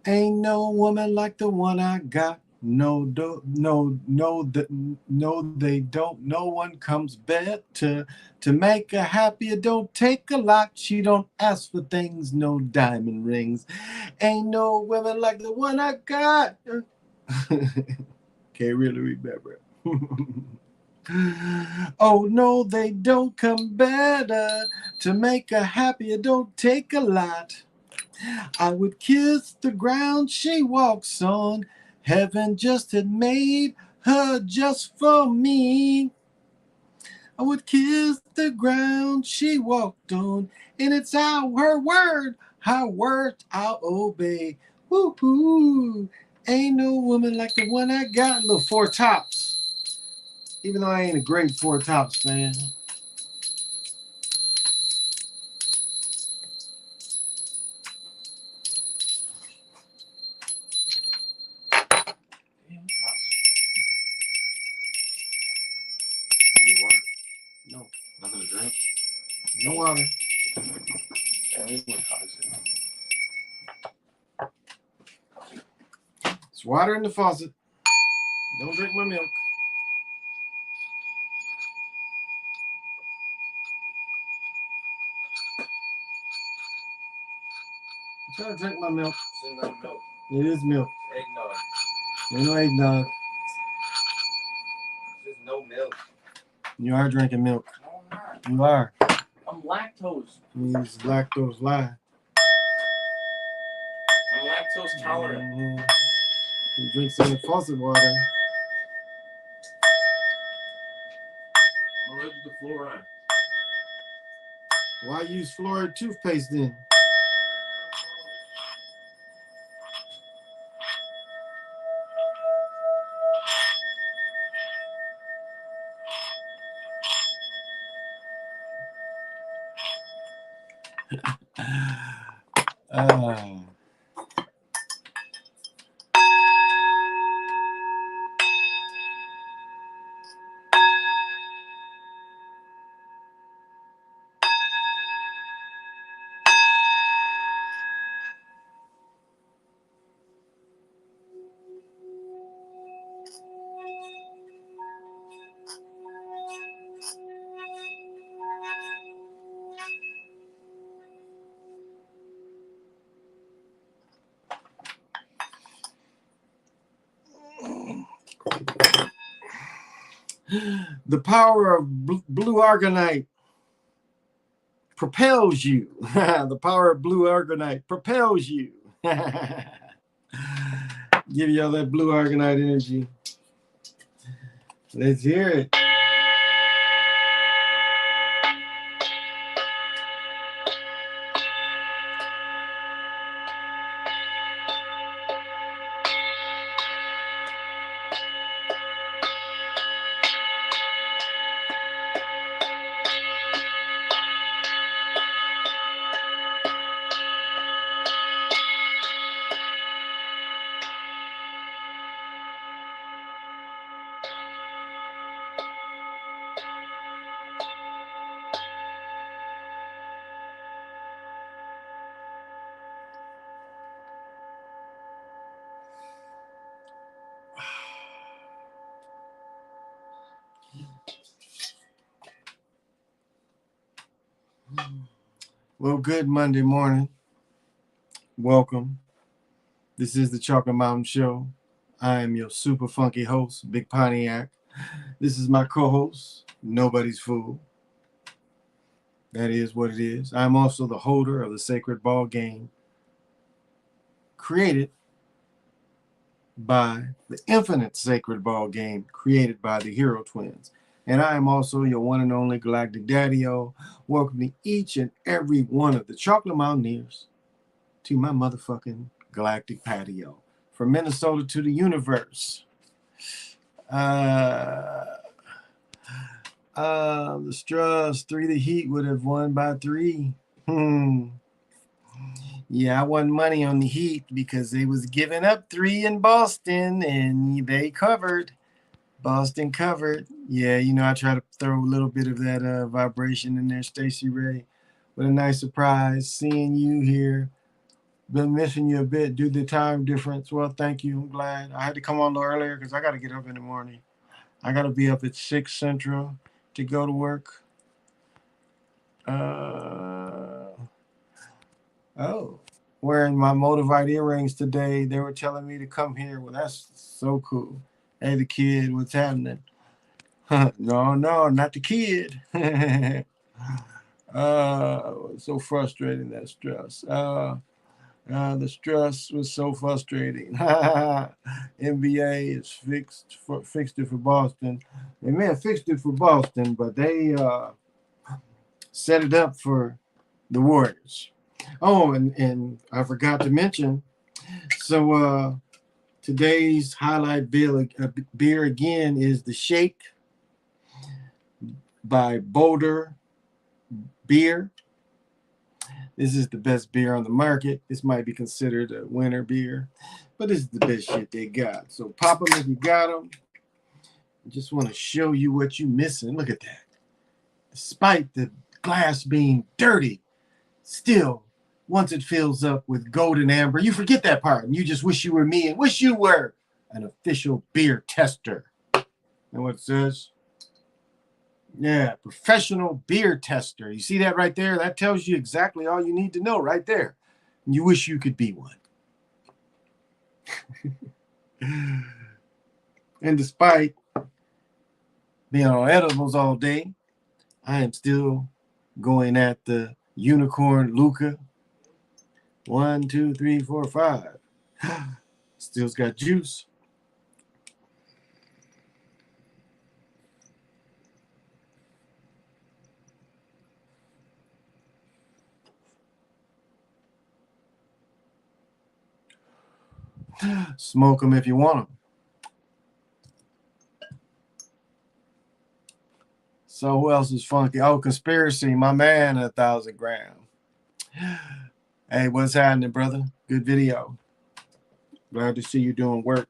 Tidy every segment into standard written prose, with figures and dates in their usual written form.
Ain't no woman like the one I got. No, no, they don't. No one comes better to make her happy. It don't take a lot. She don't ask for things, no diamond rings. Ain't no woman like the one I got. Can't really remember. Oh no, they don't come better to make her happy. It don't take a lot. I would kiss the ground she walks on. Heaven just had made her just for me. I would kiss the ground she walked on, and it's her word, her word I'll obey. Woo hoo! Ain't no woman like the one I got. Little Four Tops. Even though I ain't a great Four Tops fan. No, Nothing to drink. no water. It's water in the faucet. Don't drink my milk. I'm trying to drink my milk. Sitting on milk. It is milk. Eggnog. There's no eggnog. There's no milk. You are drinking milk. No, I'm not. You are. I'm lactose. Means lactose lie. I'm lactose tolerant. Mm-hmm. You drink some faucet water. I'm allergic to fluoride. Why use fluoride toothpaste then? uh, the power of blue argonite propels you. The power of blue argonite propels you. Give you all that blue argonite energy. Let's hear it. Well, good Monday morning. Welcome. This is the Chocolate Mountain Show. I am your super funky host, Big Pontiac. This is my co-host, Nobody's Fool. That is what it is. I'm also the holder of the sacred ball game, created by the infinite sacred ball game, created by the Hero Twins. And I am also your one and only Galactic Daddy-O, welcoming each and every one of the Chocolate Mountaineers to my motherfucking galactic patio. From Minnesota to the universe. The Straws 3 the Heat would have won by 3. Yeah, I won money on the Heat because they was giving up 3 in Boston and they covered. Boston covered. Yeah, you know, I try to throw a little bit of that vibration in there, Stacey Ray. What a nice surprise seeing you here Been missing you a bit due to the time difference. Well, thank you. I'm glad. I had to come on a little earlier because I got to get up in the morning. I got to be up at 6 Central to go to work. Uh, oh, wearing my Motivite earrings today. They were telling me to come here. Well, that's so cool. Hey, the kid, what's happening? No, no, not the kid. So frustrating, that stress. The stress was so frustrating. NBA is fixed it for Boston. They may have fixed it for Boston, but they set it up for the Warriors. Oh, and I forgot to mention. So today's highlight beer again is the Shake by Boulder Beer. This is the best beer on the market. This might be considered a winter beer, but this is the best shit they got. So pop them if you got them. I just want to show you what you're missing. Look at that. Despite the glass being dirty, still, once it fills up with golden amber, you forget that part and you just wish you were me and wish you were an official beer tester. And what it says? Yeah, professional beer tester. You see that right there? That tells you exactly all you need to know right there. And you wish you could be one. And despite being on edibles all day, I am still going at the unicorn Luca. 1, 2, 3, 4, 5. Still's got juice. Smoke them if you want them. So who else is funky? Oh, Conspiracy, my man, 1,000 grams. Hey, what's happening, brother? Good video. Glad to see you doing work.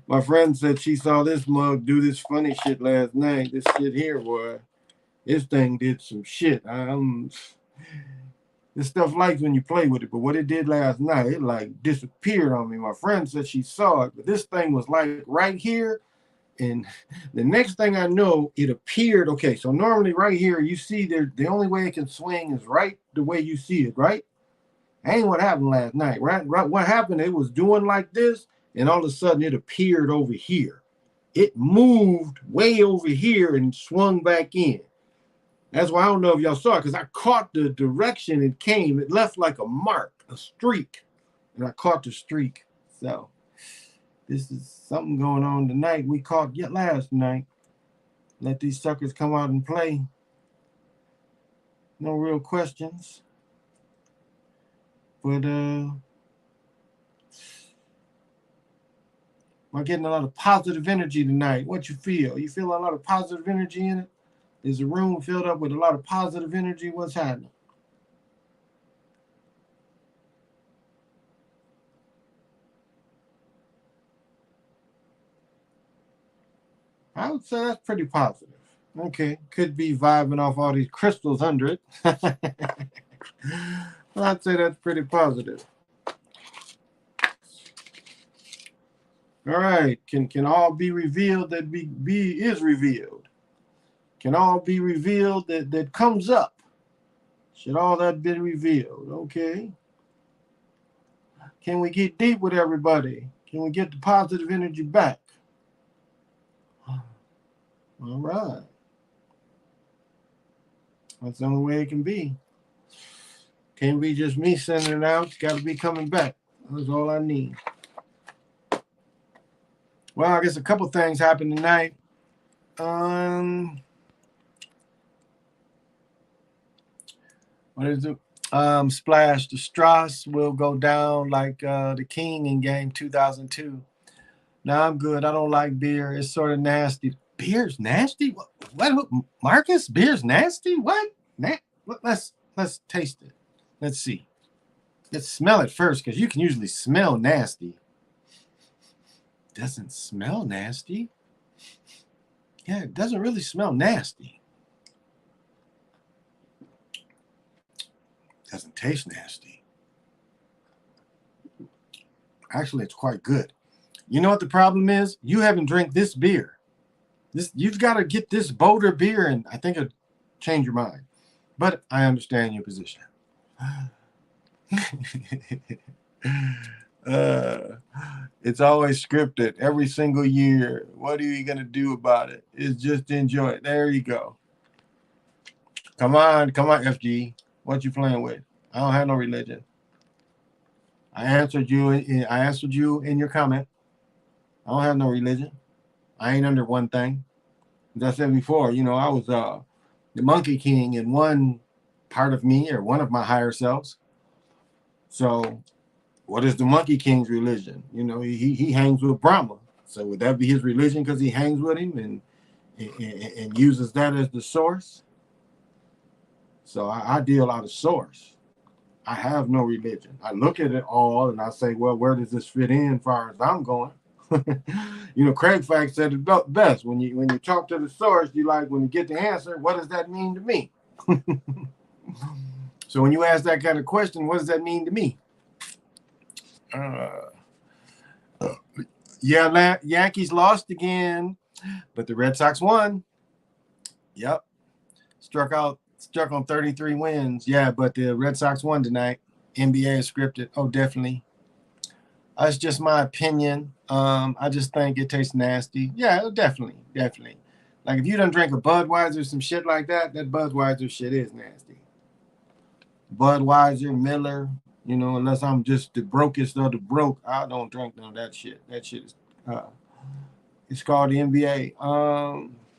My friend said she saw this mug do this funny shit last night. This shit here, boy. This thing did some shit. This stuff likes when you play with it, but what it did last night, it like disappeared on me. My friend said she saw it, but this thing was like right here. And the next thing I know, it appeared. Okay, so normally right here, you see there, the only way it can swing is right the way you see it, right? Ain't what happened last night, right? What happened, it was doing like this, and all of a sudden it appeared over here. It moved way over here and swung back in. That's why I don't know if y'all saw it, because I caught the direction it came. It left like a mark, a streak, and I caught the streak. So this is something going on tonight. We caught yet last night. Let these suckers come out and play. No real questions. But I'm getting a lot of positive energy tonight. What you feel? You feel a lot of positive energy in it? Is the room filled up with a lot of positive energy? What's happening? I would say that's pretty positive. Okay, could be vibing off all these crystals under it. I'd say that's pretty positive. All right, can all be revealed that be is revealed? Can all be revealed that comes up? Should all that be revealed? Okay. Can we get deep with everybody? Can we get the positive energy back? All right. That's the only way it can be. Can't be just me sending it out. It's got to be coming back. That's all I need. Well, I guess a couple things happened tonight. What is it? Splash. The Strauss will go down like the King in game 2002. Now I'm good. I don't like beer. It's sort of nasty. Beer's nasty? What? Marcus? Beer's nasty? What? Let's taste it. Let's see. Let's smell it first, because you can usually smell nasty. Doesn't smell nasty. Yeah, it doesn't really smell nasty. Doesn't taste nasty. Actually, it's quite good. You know what the problem is? You haven't drank this beer. You've got to get this bolder beer, and I think it'll change your mind. But I understand your position. uh, it's always scripted every single year. What are you gonna do about it? It's just enjoy it. There you go. Come on, FG. What you playing with? I don't have no religion. I answered you. I answered you in your comment. I don't have no religion. I ain't under one thing. As I said before, I was the Monkey King in one part of me or one of my higher selves. So, what is the Monkey King's religion? He hangs with Brahma. So would that be his religion because he hangs with him and uses that as the source? So I deal out of source. I have no religion. I look at it all and I say, well, where does this fit in as far as I'm going? Craig Fact said it best. When you talk to the source, when you get the answer, what does that mean to me? So when you ask that kind of question, what does that mean to me? Yankees lost again, but the Red Sox won. Yep. Struck on 33 wins. Yeah, but the Red Sox won tonight. NBA is scripted. Oh, definitely. That's just my opinion. I just think it tastes nasty. Yeah, definitely. Like if you don't drink a Budweiser or some shit like that Budweiser shit is nasty. Budweiser, Miller, unless I'm just the brokest of the broke, I don't drink none of that shit. That shit is, it's called the NBA.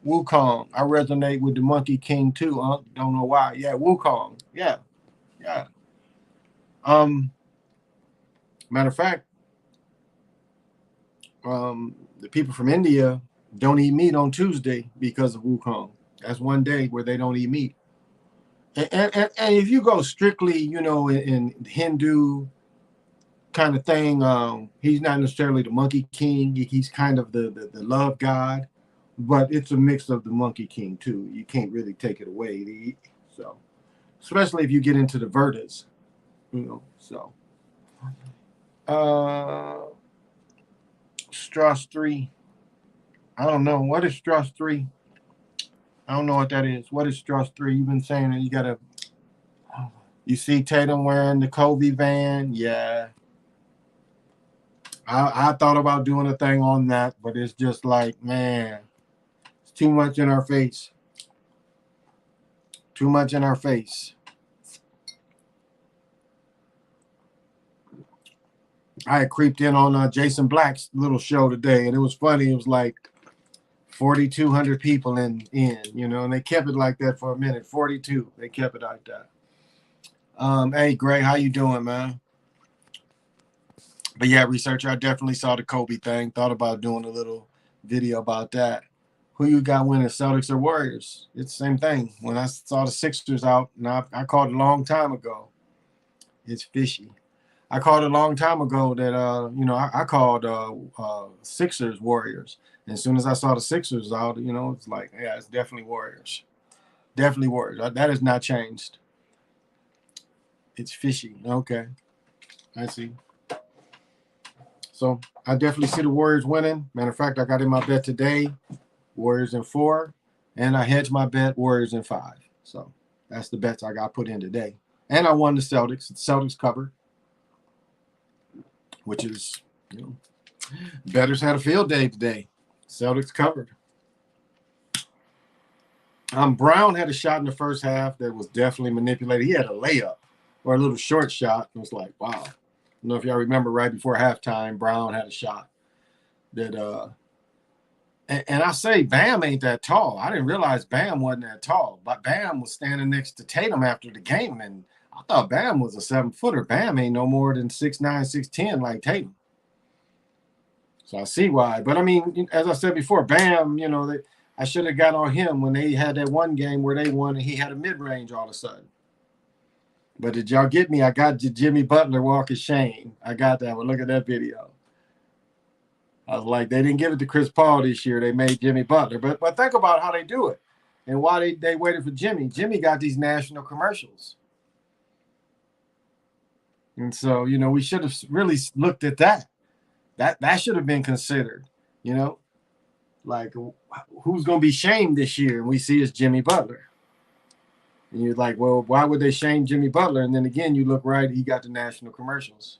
Wukong. I resonate with the Monkey King too. Don't know why. Yeah, Wukong. Yeah. Matter of fact, the people from India don't eat meat on Tuesday because of Wukong. That's one day where they don't eat meat. And if you go strictly, in Hindu kind of thing, he's not necessarily the Monkey King. He's kind of the love god, but it's a mix of the Monkey King too. You can't really take it away. So, especially if you get into the Verdas, So, Strauss 3. I don't know. What is Strauss 3? I don't know what that is. What is Strauss 3? You've been saying that you see Tatum wearing the Kobe van. Yeah. I thought about doing a thing on that, but it's just like, man, it's too much in our face. Too much in our face. I had creeped in on Jason Black's little show today, and it was funny. It was like 4,200 people in, and they kept it like that for a minute. 42, they kept it like that. Hey, Gray, how you doing, man? But yeah, researcher, I definitely saw the Kobe thing. Thought about doing a little video about that. Who you got winning, Celtics or Warriors? It's the same thing. When I saw the Sixers out, and I called it a long time ago. It's fishy. I called a long time ago that I called Sixers Warriors. And as soon as I saw the Sixers out, it's like, yeah, it's definitely Warriors. Definitely Warriors. That has not changed. It's fishy. Okay. I see. So I definitely see the Warriors winning. Matter of fact, I got in my bet today, Warriors in 4, and I hedged my bet, Warriors in 5. So that's the bets I got put in today. And I won the Celtics. The Celtics covered, which is, bettors had a field day today. Celtics covered. Brown had a shot in the first half that was definitely manipulated. He had a layup or a little short shot. It was like, wow. I don't know if y'all remember right before halftime, Brown had a shot that and I say Bam ain't that tall. I didn't realize Bam wasn't that tall, but Bam was standing next to Tatum after the game, and I thought Bam was a 7-footer. Bam ain't no more than 6'9", 6'10" like Tatum. So I see why. But I mean, as I said before, Bam, I should have got on him when they had that one game where they won and he had a mid-range all of a sudden. But did y'all get me? I got Jimmy Butler walk of shame. I got that one. Look at that video. I was like, they didn't give it to Chris Paul this year. They made Jimmy Butler. But think about how they do it and why they waited for Jimmy. Jimmy got these national commercials. And so, we should have really looked at that. That should have been considered. You know, like who's going to be shamed this year? And we see it's Jimmy Butler. And you're like, well, why would they shame Jimmy Butler? And then again, you look right, he got the national commercials.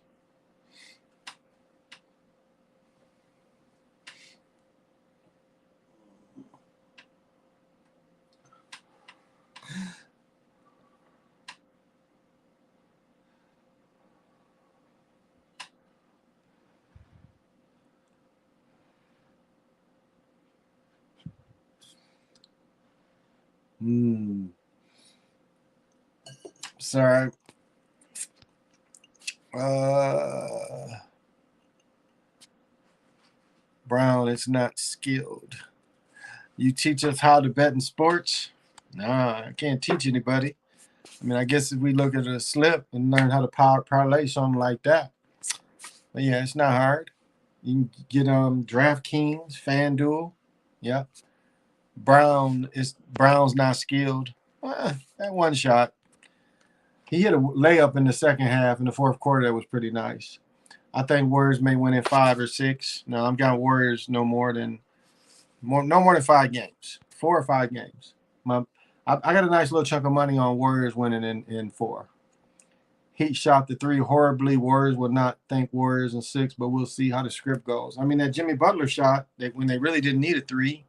Sorry. Brown is not skilled. You teach us how to bet in sports? Nah, I can't teach anybody. I mean, I guess if we look at a slip and learn how to parlay something like that. But yeah, it's not hard. You can get DraftKings, FanDuel. Yeah. Brown's not skilled. That one shot. He hit a layup in the second half in the fourth quarter that was pretty nice. I think Warriors may win in 5 or 6. No, I'm got Warriors no more than 5 games. 4 or 5 games. I got a nice little chunk of money on Warriors winning in 4. Heat shot the 3 horribly. Warriors would not think Warriors in 6, but we'll see how the script goes. I mean, that Jimmy Butler shot, when they really didn't need a 3,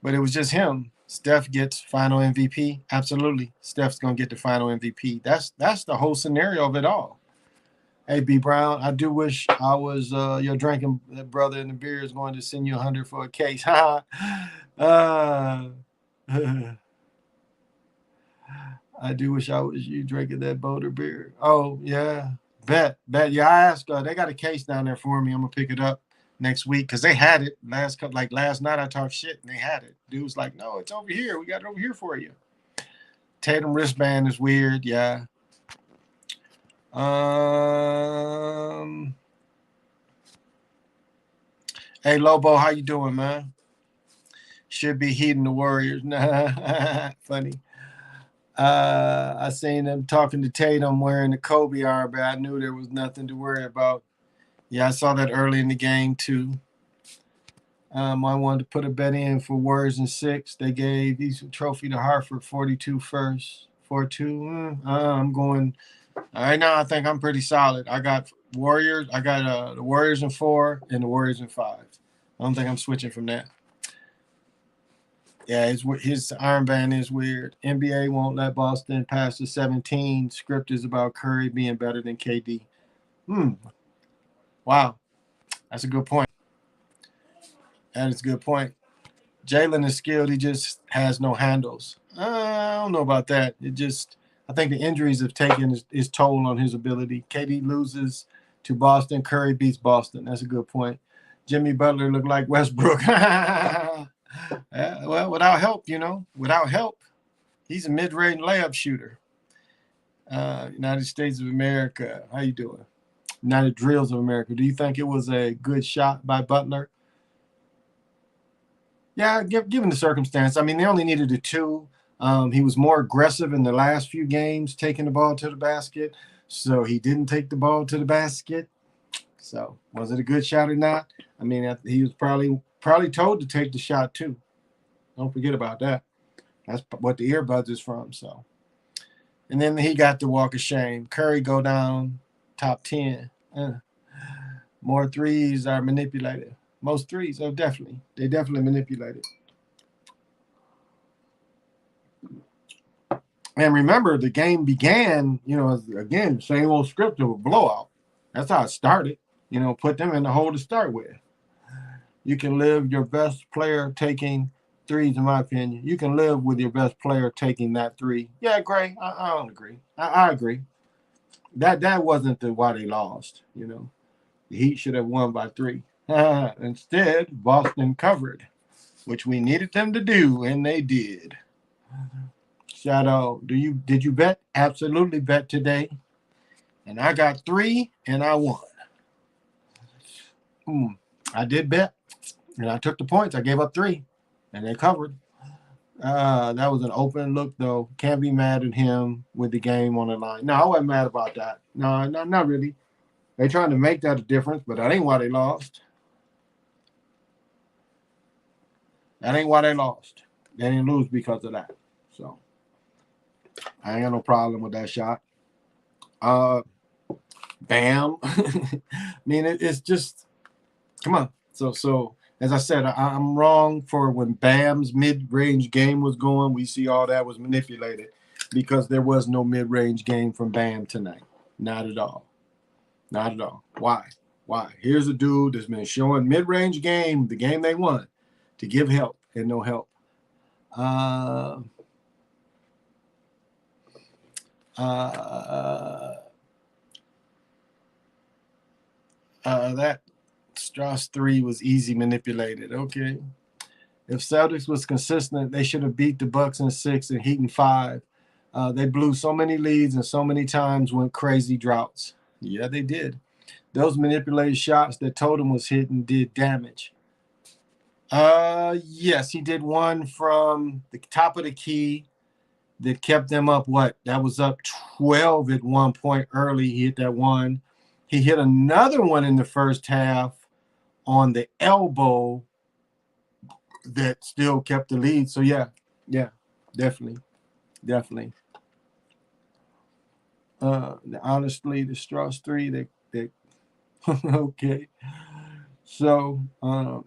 but it was just him. Steph gets final MVP. Absolutely. Steph's going to get the final MVP. That's the whole scenario of it all. Hey, B. Brown, I do wish I was your drinking brother and the beer is going to send you 100 for a case. I do wish I was you drinking that Boulder beer. Oh, yeah. Bet. Yeah, I asked. They got a case down there for me. I'm going to pick it up next week because they had it. Last night I talked shit and they had it. Dude was like, no, it's over here. We got it over here for you. Tatum wristband is weird. Yeah. Hey Lobo, how you doing, man? Should be heating the Warriors. Funny. I seen them talking to Tatum wearing the Kobe armband. I knew there was nothing to worry about. Yeah, I saw that early in the game too. I wanted to put a bet in for Warriors in 6. They gave each trophy to Hartford 42 first. 4-2. I'm going. Right now, I think I'm pretty solid. I got Warriors. I got the Warriors in 4 and the Warriors in 5. I don't think I'm switching from that. Yeah, his armband is weird. NBA won't let Boston pass the 17. Script is about Curry being better than KD. Wow. That's a good point. That is a good point. Jalen is skilled. He just has no handles. I don't know about that. I think the injuries have taken his toll on his ability. KD loses to Boston. Curry beats Boston. That's a good point. Jimmy Butler looked like Westbrook. Well, without help, without help, he's a mid-range layup shooter. United States of America. How you doing? United Drills of America. Do you think it was a good shot by Butler? Yeah, given the circumstance. I mean, they only needed a 2. He was more aggressive in the last few games, taking the ball to the basket. So he didn't take the ball to the basket. So was it a good shot or not? I mean, he was probably told to take the shot too. Don't forget about that. That's what the earbuds is from. So, and then he got the walk of shame. Curry go down top 10. More threes are manipulated. Most threes, definitely. They definitely manipulated. And remember, the game began, again, same old script of a blowout. That's how it started. Put them in the hole to start with. You can live your best player taking threes, in my opinion. You can live with your best player taking that 3. Yeah, Gray, I don't agree. I agree. That wasn't why they lost. The Heat should have won by 3. Instead, Boston covered, which we needed them to do, and they did. Shadow, did you bet? Absolutely bet today. And I got 3 and I won. I did bet. And I took the points. I gave up 3. And they covered. That was an open look, though. Can't be mad at him with the game on the line. No, I wasn't mad about that. No, not really. They trying to make that a difference, but that ain't why they lost. That ain't why they lost. They didn't lose because of that. So I ain't got no problem with that shot. Bam. I mean, it's just come on. So as I said, I'm wrong for when Bam's mid-range game was going. We see all that was manipulated because there was no mid-range game from Bam tonight. Not at all. Not at all. Why? Why? Here's a dude that's been showing mid-range game, the game they won, to give help and no help. That Strauss 3 was easy manipulated. Okay. If Celtics was consistent, they should have beat the Bucks in 6 and Heat in 5. They blew so many leads and so many times went crazy droughts. Yeah, they did. Those manipulated shots that Totem was hitting did damage. Yes, he did one from the top of the key that kept them up. What? That was up 12 at one point early. He hit that one. He hit another one in the first half on the elbow that still kept the lead. So yeah, definitely. Honestly, the Strauss 3, they okay. So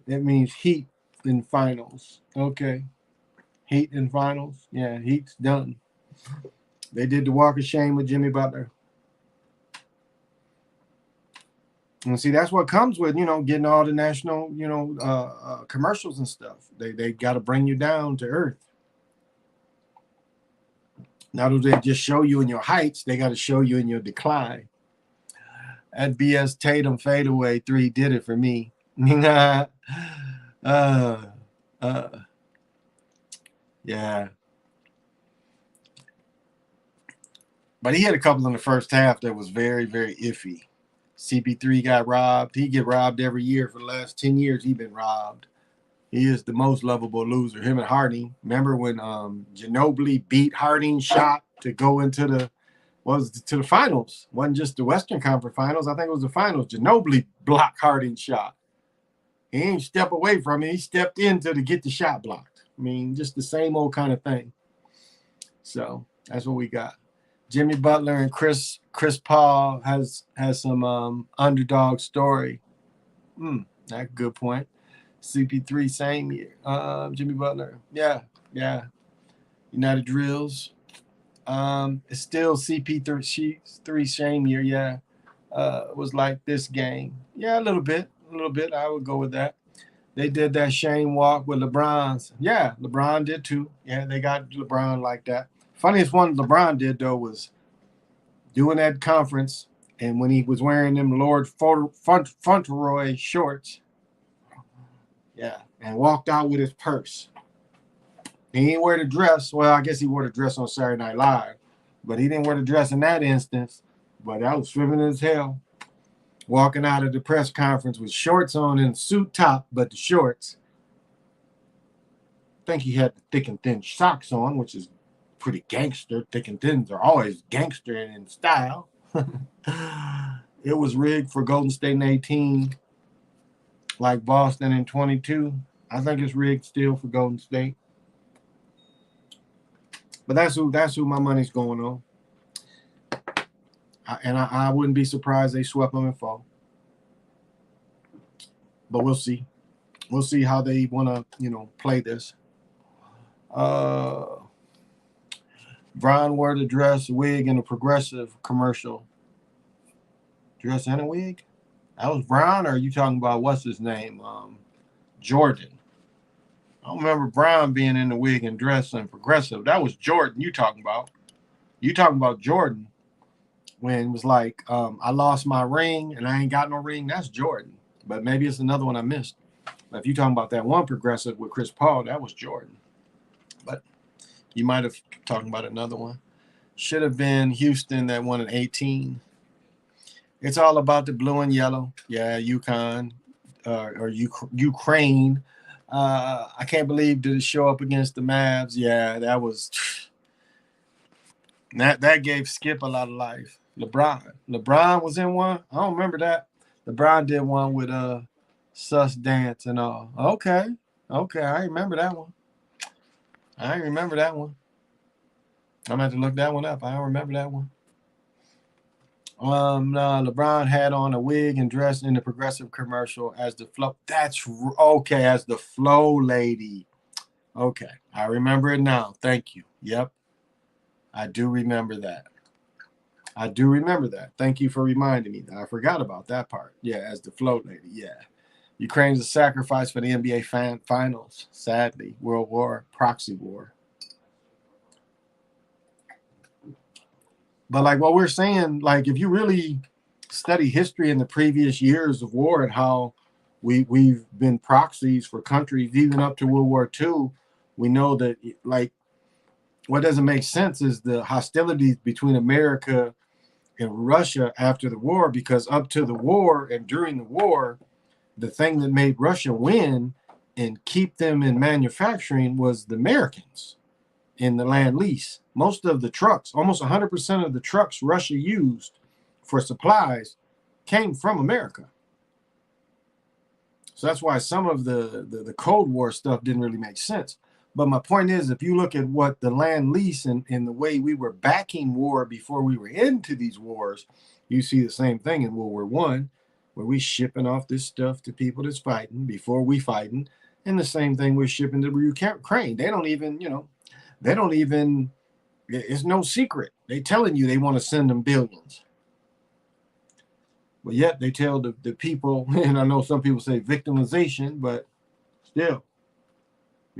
it means Heat in finals. Okay. Heat in finals. Yeah, Heat's done. They did the walk of shame with Jimmy Butler. And see, that's what comes with, getting all the national, commercials and stuff. They got to bring you down to earth. Not only do they just show you in your heights, they got to show you in your decline. That BS Tatum fadeaway 3 did it for me. Yeah. But he had a couple in the first half that was very, very iffy. CP3 got robbed. He get robbed every year for the last 10 years. He's been robbed. He is the most lovable loser. Him and Harding. Remember when Ginobili beat Harding's shot to go into the finals? Wasn't just the Western Conference Finals. I think it was the finals. Ginobili blocked Harding's shot. He ain't step away from it. He stepped into to get the shot blocked. I mean, just the same old kind of thing. So that's what we got. Jimmy Butler and Chris Paul has some underdog story. That's a good point. CP3 same year. Jimmy Butler. Yeah. United Drills. It's still CP3 same year. Yeah. It was like this game. Yeah, a little bit. I would go with that. They did that Shane walk with LeBron's. Yeah, LeBron did too. Yeah, they got LeBron like that. Funniest one LeBron did, though, was doing that conference, and when he was wearing them Lord Fauntleroy shorts, yeah, and walked out with his purse. He didn't wear the dress. Well, I guess he wore the dress on Saturday Night Live, but he didn't wear the dress in that instance. But that was swimming as hell. Walking out of the press conference with shorts on and suit top, but the shorts. I think he had the thick and thin socks on, which is pretty gangster. Thick and thins are always gangster in style. It was rigged for Golden State in 18, like Boston in 22. I think it's rigged still for Golden State. But that's who my money's going on. I wouldn't be surprised they swept them in fall. But we'll see. We'll see how they want to, play this. Brian wore the dress, wig, and a Progressive commercial. Dress and a wig? That was Brown, or are you talking about what's his name? Jordan. I don't remember Brown being in the wig and dress and Progressive. That was Jordan you talking about. You talking about Jordan when it was like, I lost my ring and I ain't got no ring. That's Jordan. But maybe it's another one I missed. But if you're talking about that one Progressive with Chris Paul, that was Jordan. But you might have talking about another one. Should have been Houston that won in 18. It's all about the blue and yellow. Yeah, UConn or Ukraine. I can't believe did it show up against the Mavs. Yeah, that gave Skip a lot of life. LeBron was in one. I don't remember that. LeBron did one with Sus Dance and all. Okay. Okay, I remember that one. I remember that one. I'm gonna have to look that one up. I don't remember that one. LeBron had on a wig and dressed in the Progressive commercial as the flow. Okay, as the flow lady. Okay, I remember it now. Thank you. Yep, I do remember that. I do remember that. Thank you for reminding me. I forgot about that part. Yeah, as the float lady. Yeah. Ukraine's a sacrifice for the NBA finals. Sadly, World War, proxy war. But like what we're saying, like if you really study history in the previous years of war and how we've been proxies for countries even up to World War II, we know that like what doesn't make sense is the hostilities between America and Russia after the war, because up to the war and during the war, the thing that made Russia win and keep them in manufacturing was the Americans in the land lease. Most of the trucks, almost 100% of the trucks Russia used for supplies came from America. So that's why some of the Cold War stuff didn't really make sense. But my point is, if you look at what the land lease and the way we were backing war before we were into these wars, you see the same thing in World War One, where we shipping off this stuff to people that's fighting before we fighting, and the same thing we're shipping to Ukraine. They don't even, they don't even. It's no secret. They telling you they want to send them billions. But yet they tell the people, and I know some people say victimization, but still,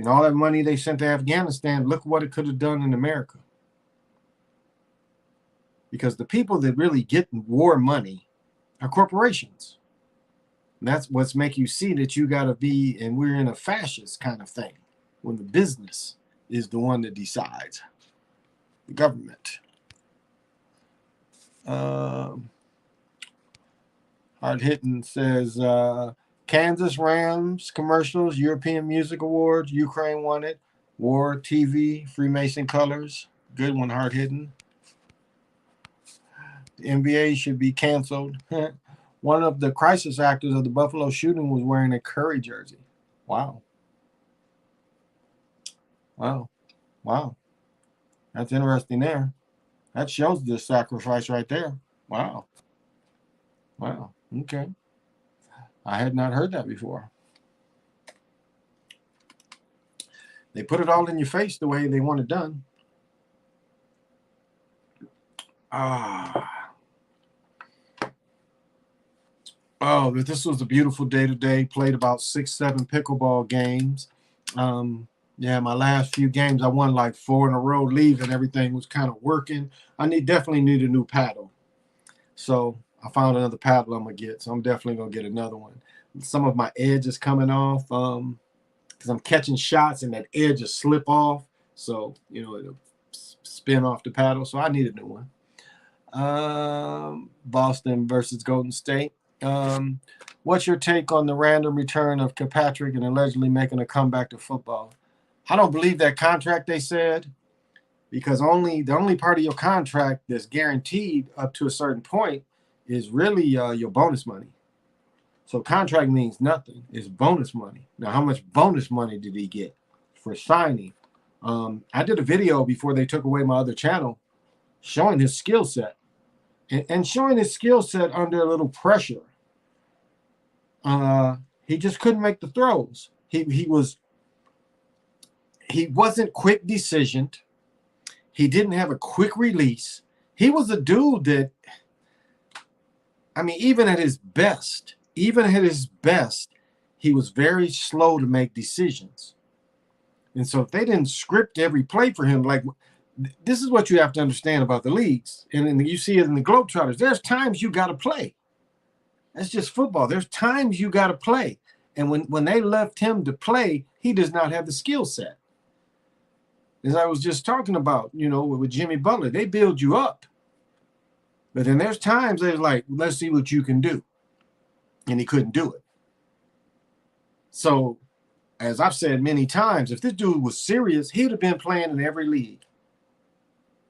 all that money they sent to Afghanistan, look what it could have done in America. Because the people that really get war money are corporations. And that's what's make you see that you got to be, and we're in a fascist kind of thing, when the business is the one that decides, the government. Hard Hitting says Kansas Rams commercials, European Music Awards, Ukraine won it, War TV, Freemason colors. Good one, Hard Hitting. The NBA should be canceled. One of the crisis actors of the Buffalo shooting was wearing a Curry jersey. Wow. Wow. Wow. That's interesting there. That shows the sacrifice right there. Wow. Wow. Okay. I had not heard that before. They put it all in your face the way they want it done. Oh, this was a beautiful day today. Played about 6-7 pickleball games. Yeah, my last few games, I won like 4 in a row, leaving. Everything was kind of working. I definitely need a new paddle. So I found another paddle I'm going to get. So I'm definitely going to get another one. Some of my edge is coming off because I'm catching shots and that edge will slip off. So, it'll spin off the paddle. So I need a new one. Boston versus Golden State. What's your take on the random return of Kirkpatrick and allegedly making a comeback to football? I don't believe that contract they said, because the only part of your contract that's guaranteed up to a certain point is really your bonus money. So contract means nothing. It's bonus money. Now, how much bonus money did he get for signing? I did a video before they took away my other channel showing his skill set and showing his skill set under a little pressure. He just couldn't make the throws. He wasn't quick decisioned. He didn't have a quick release. He was a dude that, even at his best, he was very slow to make decisions. And so if they didn't script every play for him, like this is what you have to understand about the leagues. And you see it in the Globetrotters. There's times you got to play. That's just football. There's times you got to play. And when they left him to play, he does not have the skill set. As I was just talking about, with Jimmy Butler, they build you up. But then there's times they're like, let's see what you can do. And he couldn't do it. So, as I've said many times, if this dude was serious, he would have been playing in every league.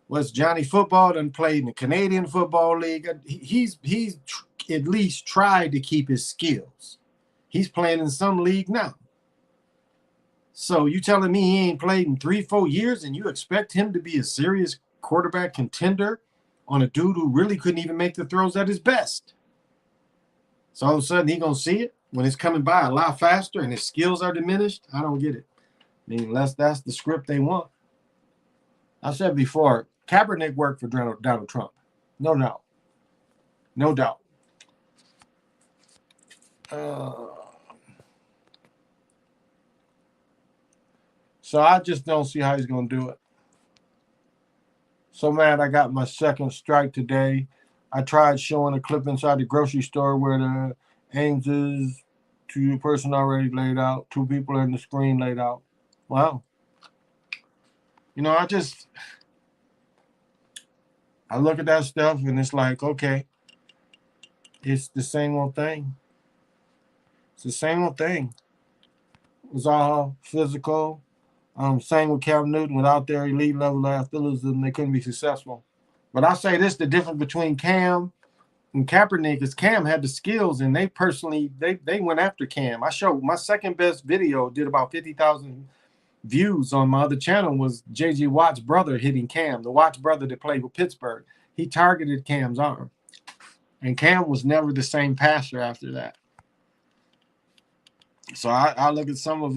Was Johnny Football done played in the Canadian Football League? He's at least tried to keep his skills. He's playing in some league now. So you telling me he ain't played in 3-4 years and you expect him to be a serious quarterback contender on a dude who really couldn't even make the throws at his best? So all of a sudden he gonna see it when it's coming by a lot faster and his skills are diminished? I don't get it. I mean, unless that's the script they want. I said before, Kaepernick worked for Donald Trump. No doubt. No doubt. So I just don't see how he's going to do it. So mad I got my second strike today. I tried showing a clip inside the grocery store where the Ames is to person already laid out. 2 people in the screen laid out. Wow. You know, I look at that stuff and it's like, okay, it's the same old thing. It's the same old thing. It was all physical. Same with Cam Newton. Without their elite level of athleticism, they couldn't be successful. But I say this: the difference between Cam and Kaepernick is Cam had the skills, and they went after Cam. I showed my second best video, did about 50,000 views on my other channel, was J.J. Watt's brother hitting Cam, the Watt's brother that played with Pittsburgh. He targeted Cam's arm, and Cam was never the same passer after that. So I look at some of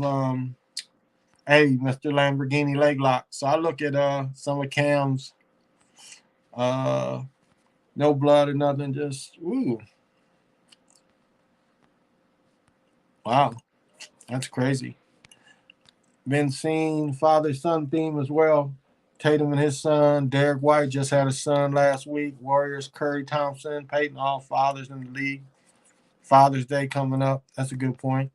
hey, Mr. Lamborghini leg lock. So I look at some of Cam's no blood or nothing, just ooh. Wow. That's crazy. Been seen father-son theme as well. Tatum and his son, Derek White, just had a son last week. Warriors, Curry Thompson, Peyton, all fathers in the league. Father's Day coming up. That's a good point.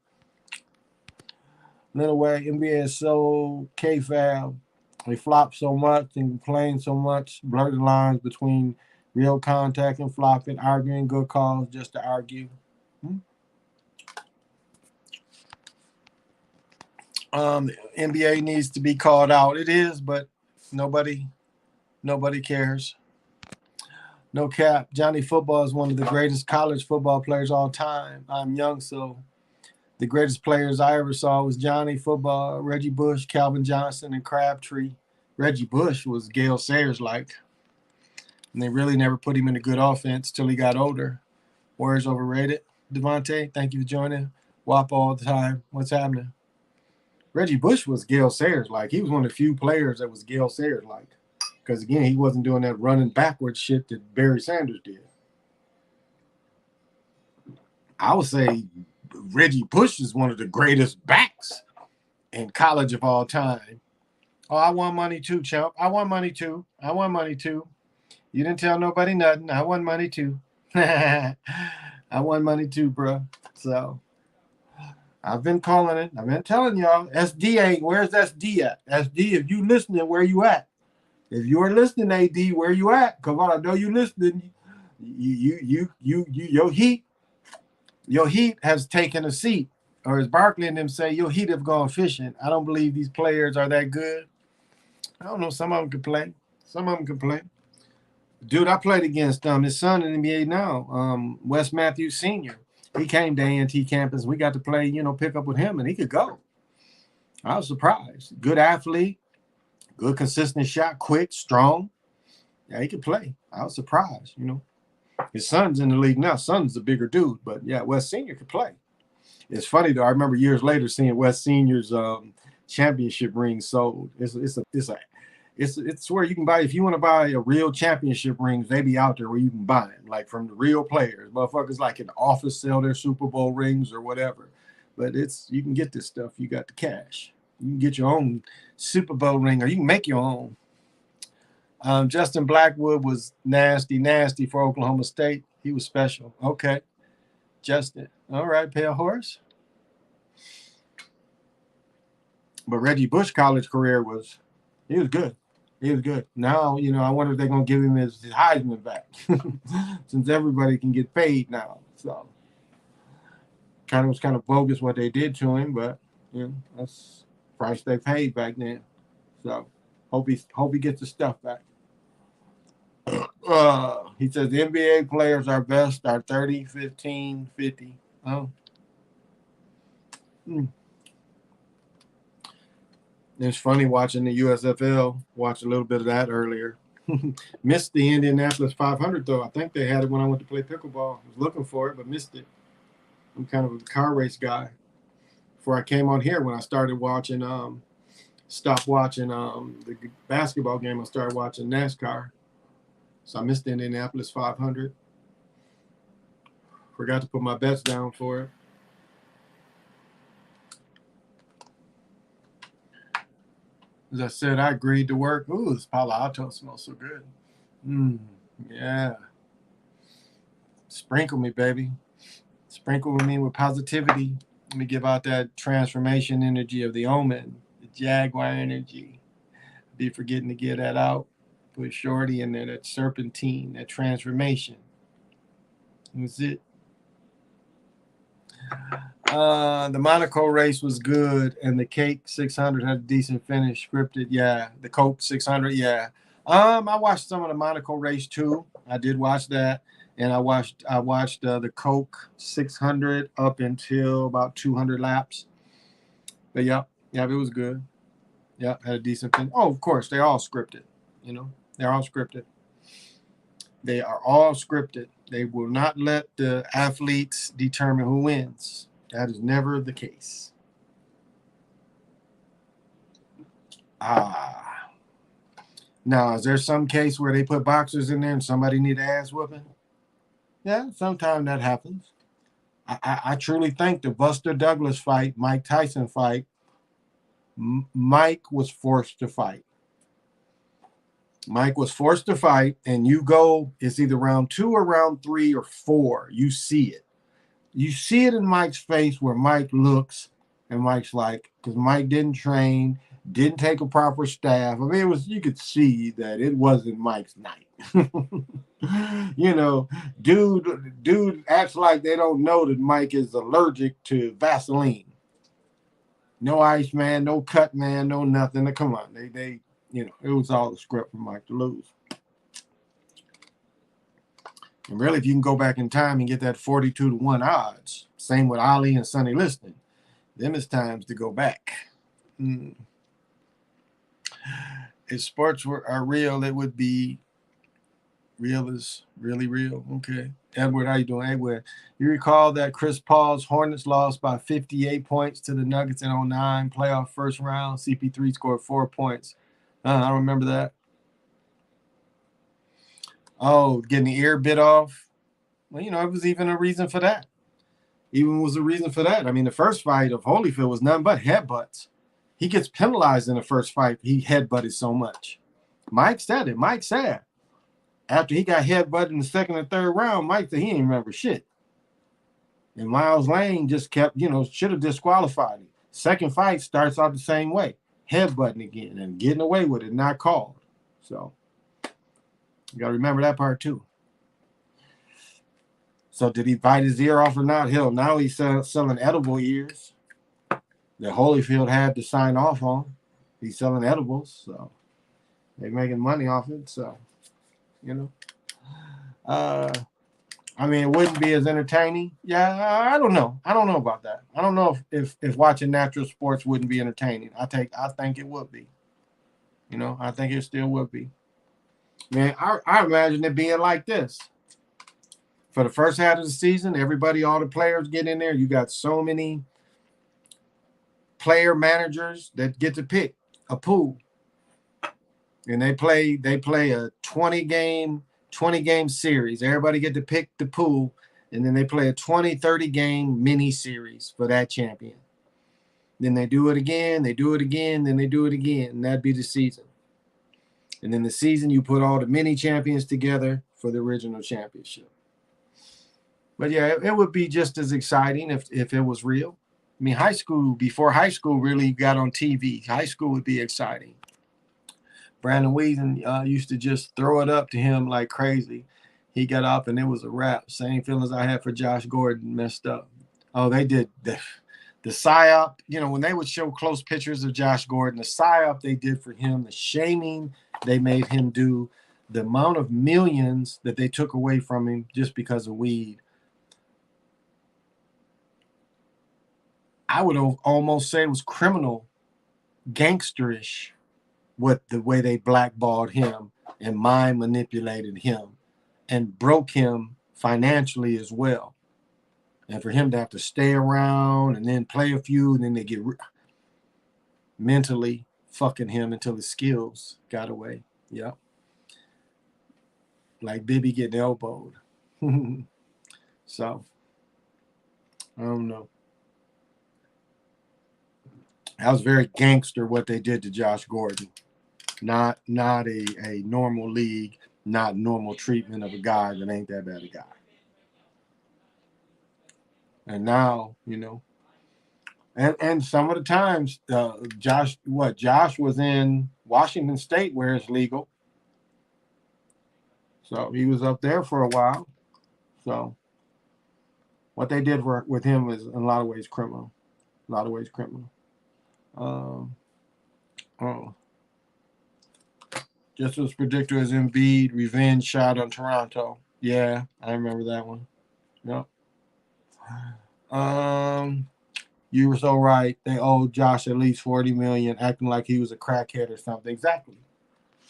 Little way, NBA is so K-Fab. They flop so much and complain so much, blur the lines between real contact and flopping, arguing good calls just to argue. NBA needs to be called out. It is, but nobody cares. No cap. Johnny Football is one of the greatest college football players all time. I'm young, so the greatest players I ever saw was Johnny Football, Reggie Bush, Calvin Johnson, and Crabtree. Reggie Bush was Gale Sayers like, and they really never put him in a good offense till he got older. Warriors overrated. Devontae, thank you for joining. WAP all the time. What's happening? Reggie Bush was Gale Sayers like. He was one of the few players that was Gale Sayers like. Because, again, he wasn't doing that running backwards shit that Barry Sanders did. I would say Reggie Bush is one of the greatest backs in college of all time. Oh, I won money too, chump. I won money too. You didn't tell nobody nothing. I won money too. I won money too, bro. So I've been calling it. I've been telling y'all. SD ain't. Where's SD at? SD, if you listening, where you at? If you're listening, AD, where you at? Come on, I know you listening. Your heat has taken a seat. Or as Barkley and them say, your heat have gone fishing. I don't believe these players are that good. I don't know. Some of them can play. Dude, I played against his son in the NBA now, Wes Matthews Sr. He came to A&T campus. We got to play, pick up with him, and he could go. I was surprised. Good athlete, good consistent shot, quick, strong. Yeah, he could play. I was surprised, His son's in the league now. Son's a bigger dude, but yeah, Wes Sr. could play. It's funny though. I remember years later seeing Wes Sr.'s championship ring sold. It's where you can buy, if you want to buy a real championship rings, they be out there where you can buy them, like from the real players. Motherfuckers like in the office sell their Super Bowl rings or whatever. But you can get this stuff. You got the cash. You can get your own Super Bowl ring, or you can make your own. Justin Blackwood was nasty for Oklahoma State. He was special. Okay. Justin. All right, pale horse. But Reggie Bush college career he was good. He was good. Now, I wonder if they're going to give him his Heisman back since everybody can get paid now. So was kind of bogus what they did to him, but that's the price they paid back then. So hope he gets the stuff back. He says the NBA players are best are 30, 15, 50. Oh. It's funny watching the USFL. Watched a little bit of that earlier. Missed the Indianapolis 500 though. I think they had it when I went to play pickleball. I was looking for it, but missed it. I'm kind of a car race guy. Before I came on here, when I started watching, stopped watching the basketball game, I started watching NASCAR. So I missed the Indianapolis 500. Forgot to put my bets down for it. As I said, I agreed to work. Ooh, this Palo Alto smells so good. Yeah. Sprinkle me, baby. Sprinkle me with positivity. Let me give out that transformation energy of the omen, the jaguar energy. Be forgetting to get that out. Put Shorty in there, that serpentine, that transformation. That's it. The Monaco race was good, and the Cake 600 had a decent finish. Scripted, yeah. The Coke 600, yeah. I watched some of the Monaco race too. I did watch that, and I watched the Coke 600 up until about 200 laps. But yeah, it was good. Yeah, had a decent finish. Oh, of course, they're all scripted. You know, they're all scripted. They are all scripted. They will not let the athletes determine who wins. That is never the case. Now, is there some case where they put boxers in there and somebody need an ass whooping? Yeah, sometimes that happens. I truly think the Buster Douglas fight, Mike Tyson fight, Mike was forced to fight. Mike was forced to fight, and you go, it's either round 2 or round 3 or 4. You see it. You see it in Mike's face where Mike looks, and Mike's like, because Mike didn't train, didn't take a proper staff. I mean, you could see that it wasn't Mike's night. Dude acts like they don't know that Mike is allergic to Vaseline. No ice man, no cut man, no nothing. Come on, they it was all the script for Mike to lose. And really, if you can go back in time and get that 42-1 odds, same with Ali and Sonny Liston, then it's times to go back. If sports are real, it would be real is really real. Okay. Edward, how you doing? Edward, you recall that Chris Paul's Hornets lost by 58 points to the Nuggets in 2009 playoff first round. CP3 scored 4 points. I don't remember that. Oh, getting the ear bit off. Well, it was even a reason for that. I mean, the first fight of Holyfield was nothing but headbutts. He gets penalized in the first fight. He headbutted so much. Mike said it. Mike said after he got headbutted in the second and third round, Mike said he didn't remember shit. And Miles Lane just kept, should have disqualified him. Second fight starts out the same way. Headbutting again and getting away with it, not called. So you got to remember that part too. So did he bite his ear off or not? Hell, now he's selling edible ears that Holyfield had to sign off on. He's selling edibles, so they're making money off it. So, I mean, it wouldn't be as entertaining. Yeah, I don't know. I don't know about that. I don't know if watching natural sports wouldn't be entertaining. I think it would be. I think it still would be. Man, I imagine it being like this. For the first half of the season, all the players get in there. You got so many player managers that get to pick a pool. And they play a 20-game series. Everybody get to pick the pool, and then they play a 20-30 game mini series for that champion. Then they do it again, then they do it again, and that'd be the season. And then the season, you put all the mini champions together for the original championship. But yeah, it would be just as exciting if it was real. I mean, before high school really got on TV, high school would be exciting. Brandon Weeden used to just throw it up to him like crazy. He got up and it was a wrap. Same feelings I had for Josh Gordon messed up. Oh, they did the psyop. When they would show close pictures of Josh Gordon, the psyop they did for him, the shaming they made him do, the amount of millions that they took away from him just because of weed, I would almost say it was criminal, gangsterish, what the way they blackballed him and mind manipulated him and broke him financially as well. And for him to have to stay around and then play a few, and then they get mentally fucking him until his skills got away. Yep. Like Bibby getting elbowed. So, I don't know. That was very gangster what they did to Josh Gordon. Not a normal league, not normal treatment of a guy that ain't that bad a guy. And now, and some of the times, Josh was in Washington State where it's legal. So he was up there for a while. So what they did with him is in a lot of ways criminal. Just as predicted as Embiid revenge shot on Toronto. Yeah, I remember that one. Yep. You were so right. They owed Josh at least $40 million, acting like he was a crackhead or something.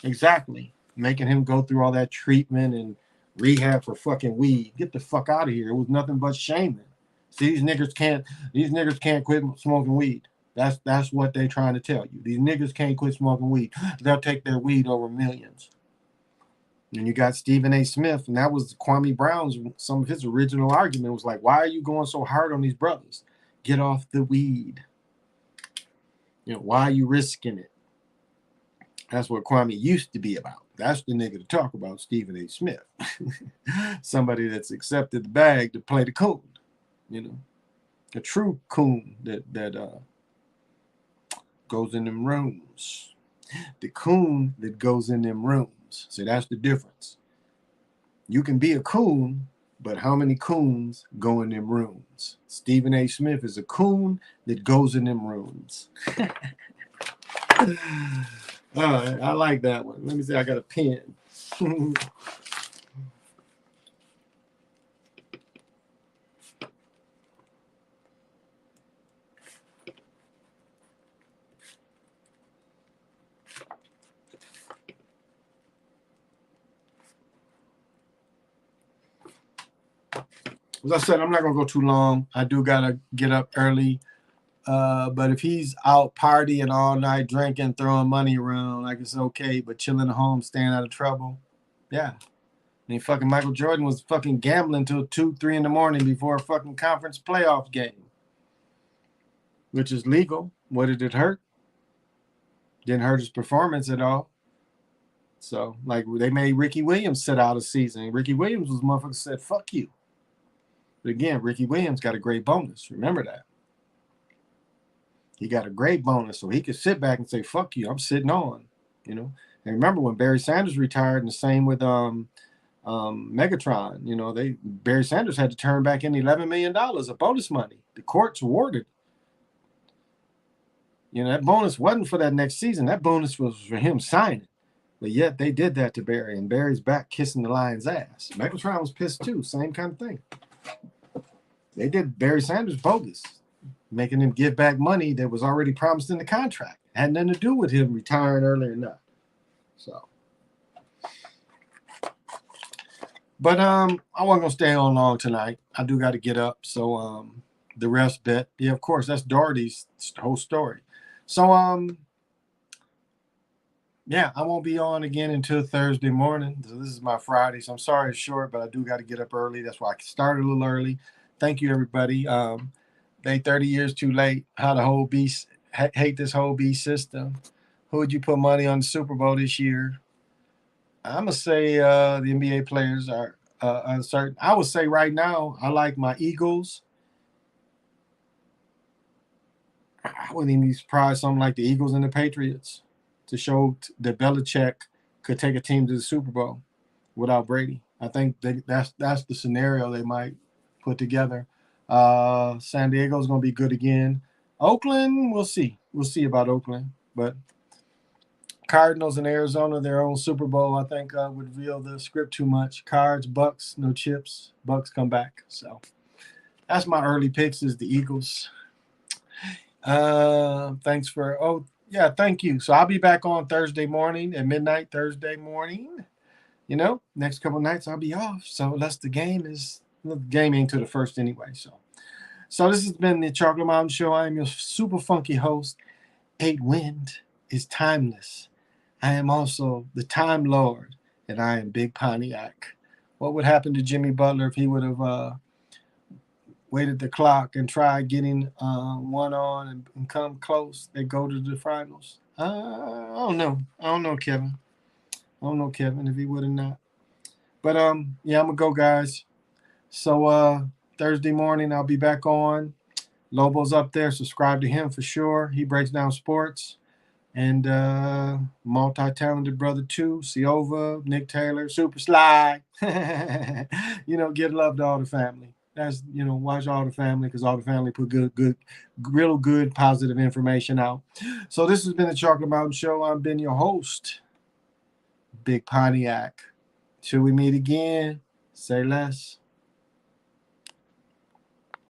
Exactly. Making him go through all that treatment and rehab for fucking weed. Get the fuck out of here. It was nothing but shaming. See, these niggas can't quit smoking weed. That's what they trying to tell you. These niggas can't quit smoking weed. They'll take their weed over millions. And you got Stephen A. Smith, and that was Kwame Brown's, some of his original argument was like, why are you going so hard on these brothers? Get off the weed. Why are you risking it? That's what Kwame used to be about. That's the nigga to talk about, Stephen A. Smith. Somebody that's accepted the bag to play the coon. A true coon that goes in them rooms. The coon that goes in them rooms. So that's the difference. You can be a coon, but how many coons go in them rooms? Stephen A. Smith is a coon that goes in them rooms. All right, I like that one. Let me see, I got a pen. As I said, I'm not going to go too long. I do got to get up early. But if he's out partying all night, drinking, throwing money around, like it's okay, but chilling at home, staying out of trouble, yeah. I mean, fucking Michael Jordan was fucking gambling till 2, 3 in the morning before a fucking conference playoff game, which is legal. What did it hurt? Didn't hurt his performance at all. So, like, they made Ricky Williams sit out a season. Ricky Williams was motherfucker said, fuck you. But again, Ricky Williams got a great bonus. Remember that. He got a great bonus, so he could sit back and say, fuck you, I'm sitting on, And remember when Barry Sanders retired, and the same with Megatron, Barry Sanders had to turn back in $11 million of bonus money. The courts awarded. That bonus wasn't for that next season. That bonus was for him signing. But yet they did that to Barry, and Barry's back kissing the Lion's ass. Megatron was pissed too, same kind of thing. They did Barry Sanders bogus, making him give back money that was already promised in the contract. It had nothing to do with him retiring early or not. So, but I wasn't gonna stay on long tonight. I do got to get up. So the refs bet. Yeah, of course, that's Doherty's whole story. So yeah, I won't be on again until Thursday morning. So this is my Friday. So I'm sorry it's short, but I do got to get up early. That's why I started a little early. Thank you, everybody. They 30 years too late. How the whole beast hate this whole beast system. Who would you put money on the Super Bowl this year? I'm gonna say the NBA players are uncertain. I would say right now I like my Eagles. I wouldn't even be surprised something like the Eagles and the Patriots to show that Belichick could take a team to the Super Bowl without Brady. I think that's the scenario they might put together. San Diego's going to be good again. Oakland, we'll see. We'll see about Oakland. But Cardinals in Arizona, their own Super Bowl, I think would reveal the script too much. Cards, Bucks, no chips. Bucks come back. So that's my early picks is the Eagles. Thanks for, oh, yeah, thank you. So I'll be back on Thursday morning at midnight, Thursday morning. Next couple nights I'll be off. So unless the game ain't to the first anyway. So this has been the Chocolate Mountain Show. I am your super funky host. Eight Wind is timeless. I am also the Time Lord, and I am Big Pontiac. What would happen to Jimmy Butler if he would have waited the clock and tried getting one on and come close? They go to the finals. I don't know. I don't know, Kevin. I don't know, Kevin, if he would have not. But yeah, I'm gonna go, guys. So Thursday morning I'll be back on. Lobo's up there. Subscribe to him for sure. He breaks down sports. And multi-talented brother too, Siova, Nick Taylor, Super Sly. Give love to all the family. That's watch all the family because all the family put real good, positive information out. So this has been the Chocolate Mountain Show. I've been your host, Big Pontiac. Till we meet again, say less.